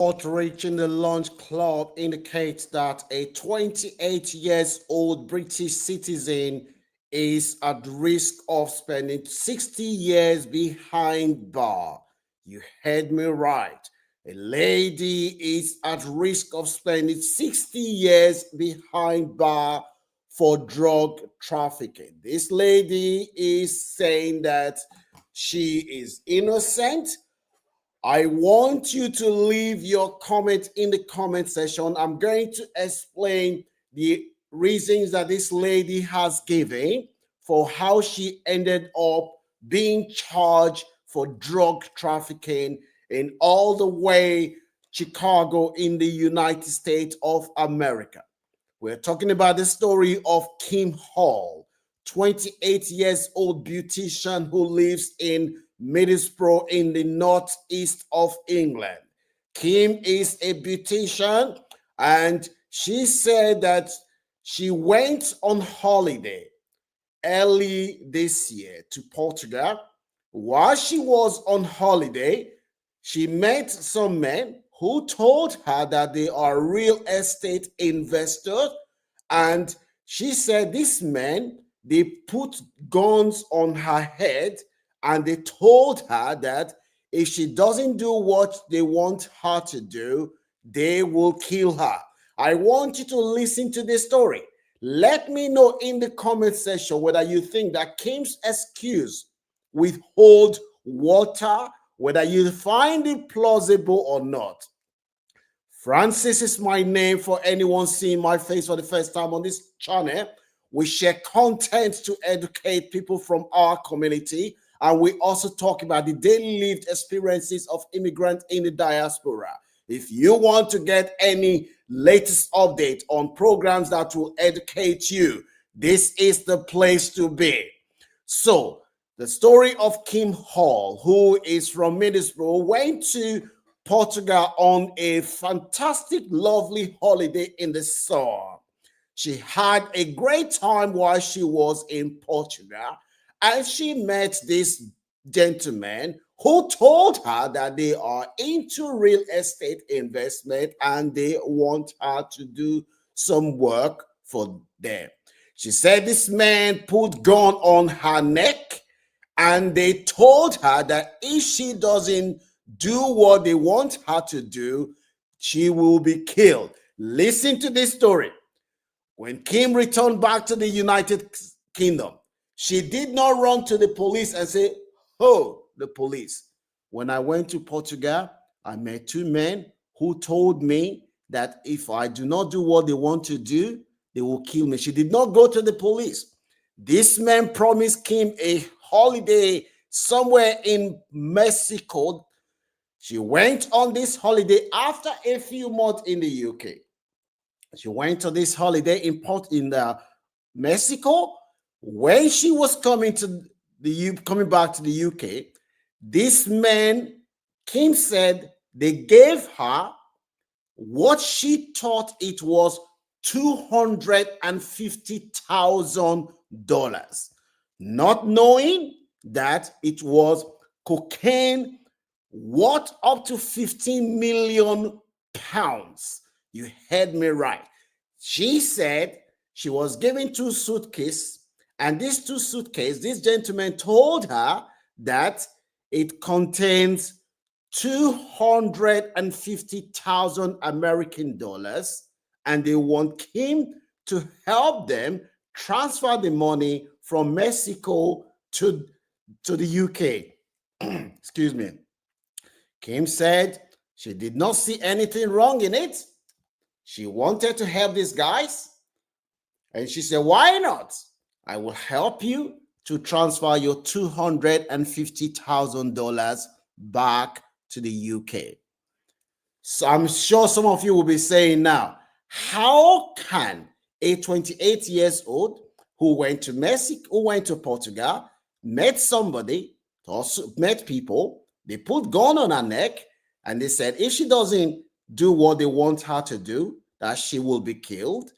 Report reaching the Launch Club indicates that a 28 years old British citizen is at risk of spending 60 years behind bar. You heard me right. A lady is at risk of spending 60 years behind bar for drug trafficking. This lady is saying that she is innocent. I want you to leave your comment in the comment section. I'm going to explain the reasons that this lady has given for how she ended up being charged for drug trafficking in all the way Chicago in the United States of America. We're talking about the story of Kim Hall, 28 years old beautician who lives in Middlesbrough in the northeast of England. Kim is a beautician and she said that she went on holiday early this year to Portugal. While she was on holiday, she met some men who told her that they are real estate investors. And she said these men, they put guns on her head and they told her that if she doesn't do what they want her to do, they will kill her. I want you to listen to this story. Let me know in the comment section whether you think that Kim's excuse withhold water, whether you find it plausible or not. Francis is my name for anyone seeing my face for the first time on this channel. We share content to educate people from our community, and we also talk about the daily lived experiences of immigrants in the diaspora. If you want to get any latest update on programs that will educate you, this is the place to be. So, the story of Kim Hall, who is from Middlesbrough, went to Portugal on a fantastic, lovely holiday in the summer. She had a great time while she was in Portugal, and she met this gentleman who told her that they are into real estate investment and they want her to do some work for them. She said this man put gun on her neck and they told her that if she doesn't do what they want her to do, she will be killed. Listen to this story. When Kim returned back to the United Kingdom, she did not run to the police and say, "Oh, the police. When I went to Portugal, I met two men who told me that if I do not do what they want to do, they will kill me." She did not go to the police. This man promised Kim a holiday somewhere in Mexico. She went on this holiday after a few months in the UK. She went to this holiday in Mexico. When she was coming back to the UK, this man, Kim said, they gave her what she thought it was $250,000, not knowing that it was cocaine worth up to 15 million pounds. You heard me right. She said she was given two suitcases, and these two suitcases, this gentleman told her that it contains 250,000 American dollars, and they want him to help them transfer the money from Mexico to the UK. Excuse me. Kim said she did not see anything wrong in it. She wanted to help these guys. And she said, "Why not? I will help you to transfer your $250,000 back to the UK." So I'm sure some of you will be saying now, how can a 28 years old who went to Mexico, who went to Portugal, met somebody, also met people, they put gun on her neck, and they said if she doesn't do what they want her to do, that she will be killed.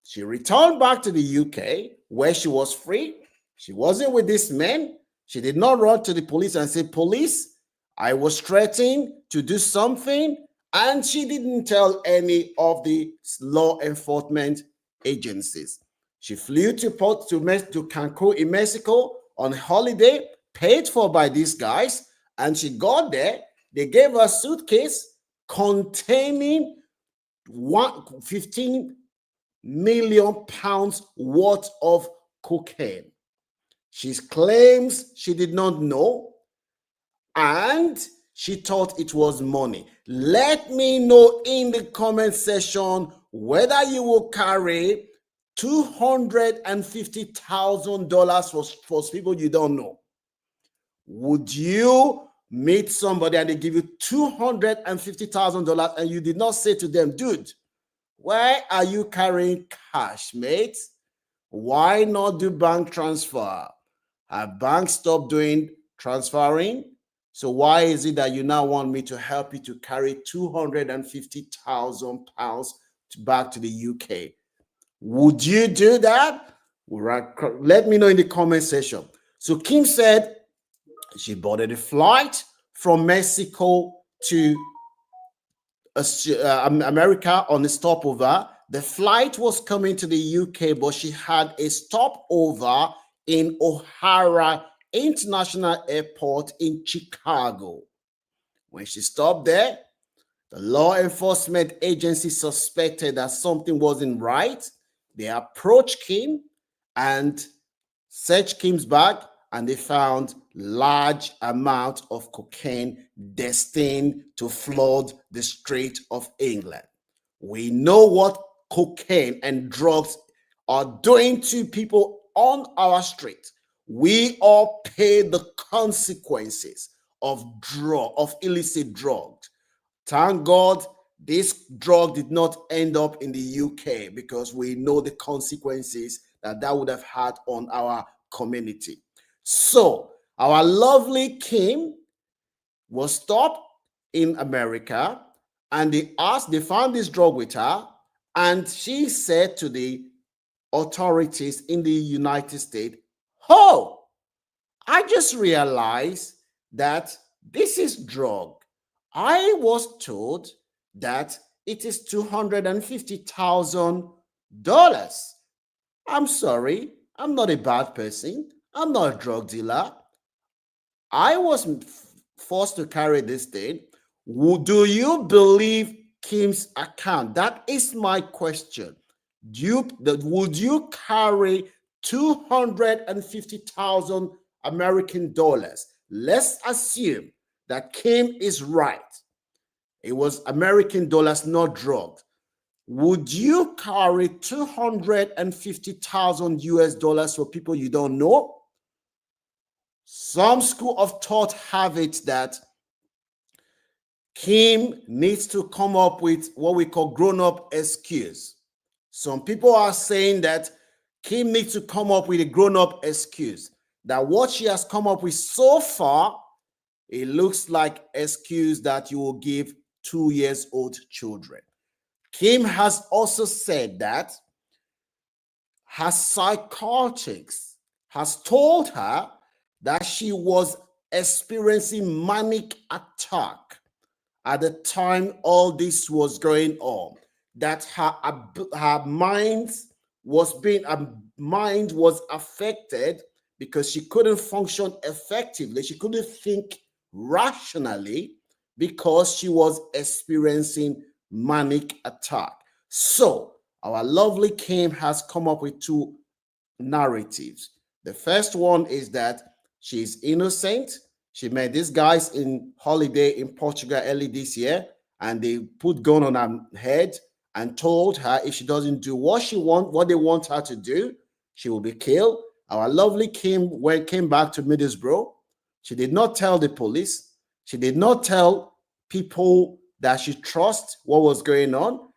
She returned back to the UK where she was free. She wasn't with this man. She did not run to the police and say, "Police, I was threatened to do something And she didn't tell any of the law enforcement agencies. She flew to Cancun in Mexico on holiday, paid for by these guys, and she got there. They gave her a suitcase containing 15 million pounds worth of cocaine. She claims she did not know, and she thought it was money. Let me know in the comment section whether you will carry $250,000 for people you don't know. Would you meet somebody and they give you $250,000 and you did not say to them, dude, why are you carrying cash, mate? Why not do bank transfer? Have banks stopped doing transferring? So why is it that you now want me to help you to carry 250,000 pounds back to the UK? Would you do that? Let me know in the comment section. So Kim said she boarded a flight from Mexico to America on a stopover. The flight was coming to the UK, but she had a stopover in O'Hara International Airport in Chicago. When she stopped there, the law enforcement agency suspected that something wasn't right. They approached Kim and searched Kim's bag, and they found large amount of cocaine destined to flood the Strait of England. We know what cocaine and drugs are doing to people on our street. We all pay the consequences of illicit drugs. Thank God this drug did not end up in the UK, because we know the consequences that would have had on our community. So our lovely Kim was stopped in America, and they found this drug with her, and she said to the authorities in the United States, oh, I just realized that this is drug. I was told that it is $250,000. I'm sorry, I'm not a bad person. I'm not a drug dealer. I was forced to carry this thing. Do you believe Kim's account? That is my question. Would you carry 250,000 American dollars? Let's assume that Kim is right. It was American dollars, not drugs. Would you carry 250,000 US dollars for people you don't know? Some school of thought have it that Kim needs to come up with what we call grown-up excuse. Some people are saying that Kim needs to come up with a grown-up excuse, that what she has come up with so far, it looks like excuse that you will give 2-year-old children. Kim has also said that her psychiatrist has told her that she was experiencing manic attack at the time all this was going on, that her mind was affected because she couldn't function effectively. She couldn't think rationally because she was experiencing manic attack. So our lovely Kim has come up with two narratives. The first one is that she's innocent. She met these guys in holiday in Portugal early this year, and they put gun on her head and told her if she doesn't do what they want her to do, she will be killed. Our lovely Kim came back to Middlesbrough. She did not tell the police. She did not tell people that she trusts what was going on.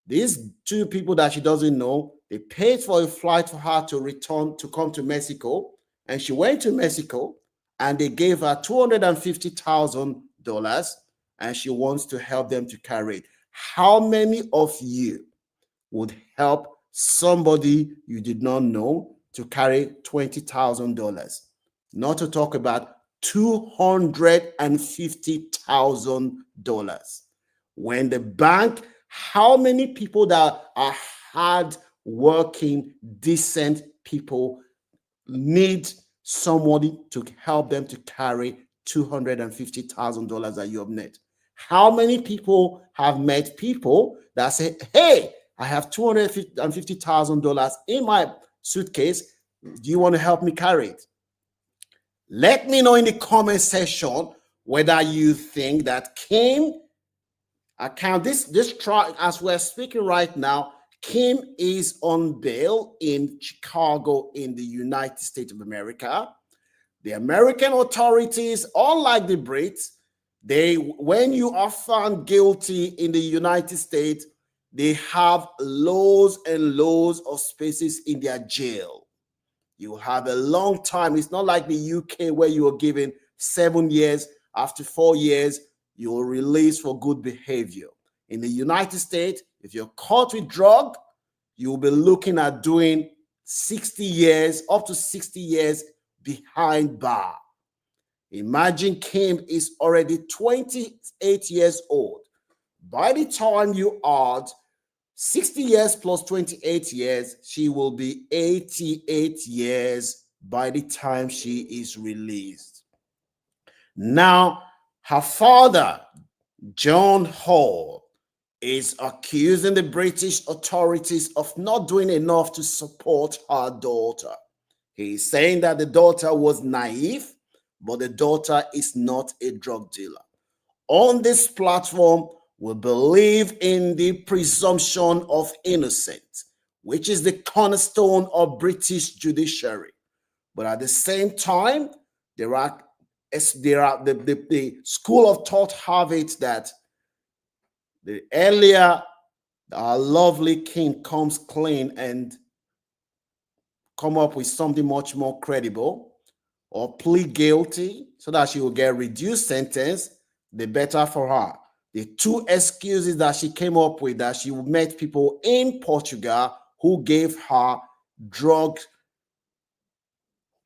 These two people that she doesn't know, they paid for a flight for her to return to come to Mexico, and she went to Mexico, and they gave her $250,000, and she wants to help them to carry it. How many of you would help somebody you did not know to carry $20,000? Not to talk about $250,000. When the bank, how many people that are hard working, decent people need somebody to help them to carry $250,000 that you have net? How many people have met people that say, hey, I have $250,000 in my suitcase. Do you want to help me carry it? Let me know in the comment section whether you think that Kim account, this trial, as we're speaking right now, Kim is on bail in Chicago in the United States of America. The American authorities, unlike the Brits, when you are found guilty in the United States, they have loads and loads of spaces in their jail. You have a long time. It's not like the UK where you are given 7 years. After 4 years, you are released for good behavior. In the United States, if you're caught with drug, you'll be looking at doing 60 years, up to 60 years behind bar. Imagine Kim is already 28 years old. By the time you add 60 years plus 28 years, she will be 88 years by the time she is released. Now, her father, John Hall, is accusing the British authorities of not doing enough to support her daughter. He is saying that the daughter was naive, but the daughter is not a drug dealer. On this platform, we believe in the presumption of innocence, which is the cornerstone of British judiciary. But at the same time, the school of thought have it that the earlier our lovely King comes clean and come up with something much more credible or plead guilty so that she will get reduced sentence, the better for her. The two excuses that she came up with, that she met people in Portugal who gave her drugs,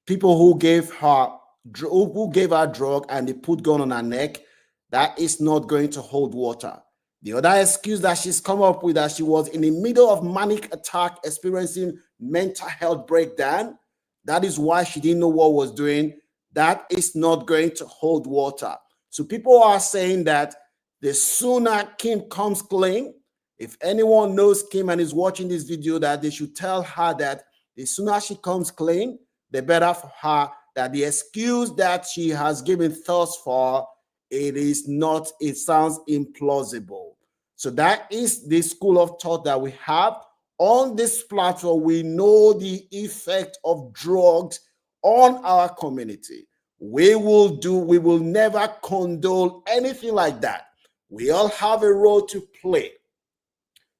people who gave her drug and they put gun on her neck, that is not going to hold water. The other excuse that she's come up with, that she was in the middle of manic attack, experiencing mental health breakdown, that is why she didn't know what was doing. That is not going to hold water. So people are saying that the sooner Kim comes clean, if anyone knows Kim and is watching this video, that they should tell her that the sooner she comes clean, the better for her, that the excuse that she has given thus far, it sounds implausible. So that is the school of thought that we have. On this platform, we know the effect of drugs on our community. We will never condone anything like that. We all have a role to play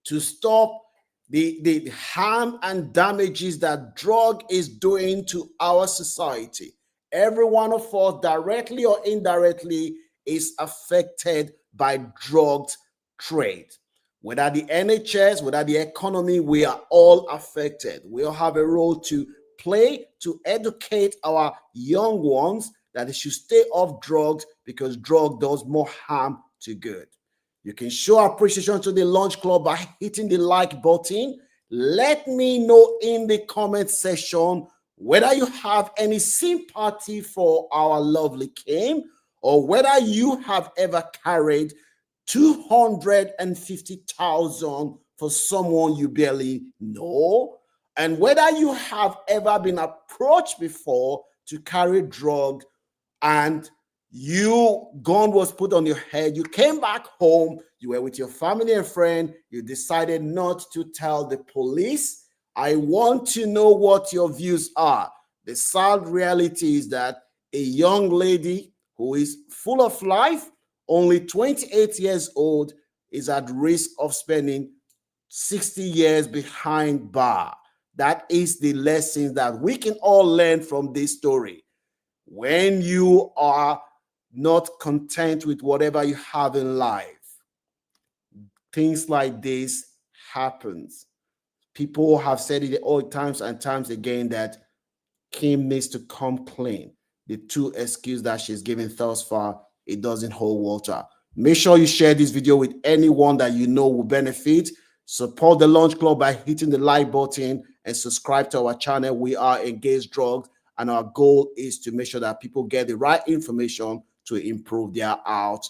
to stop the harm and damages that drug is doing to our society. Every one of us, directly or indirectly, is affected by drugs trade. Whether the NHS, whether the economy, we are all affected. We all have a role to play to educate our young ones that they should stay off drugs, because drug does more harm to good. You can show appreciation to the Lunch Club by hitting the like button. Let me know in the comment section whether you have any sympathy for our lovely Kim, or whether you have ever carried 250,000 for someone you barely know, and whether you have ever been approached before to carry drugs and gun was put on your head, you came back home, you were with your family and friend, you decided not to tell the police. I want to know what your views are. The sad reality is that a young lady who is full of life, only 28 years old, is at risk of spending 60 years behind bar. That is the lesson that we can all learn from this story. When you are not content with whatever you have in life, things like this happens. People have said it all times and times again that Kim needs to come clean. The two excuses that she's given thus far, it doesn't hold water. Make sure you share this video with anyone that you know will benefit. Support the Launch Club by hitting the like button and subscribe to our channel. We are Engaged Drugs, and our goal is to make sure that people get the right information to improve their health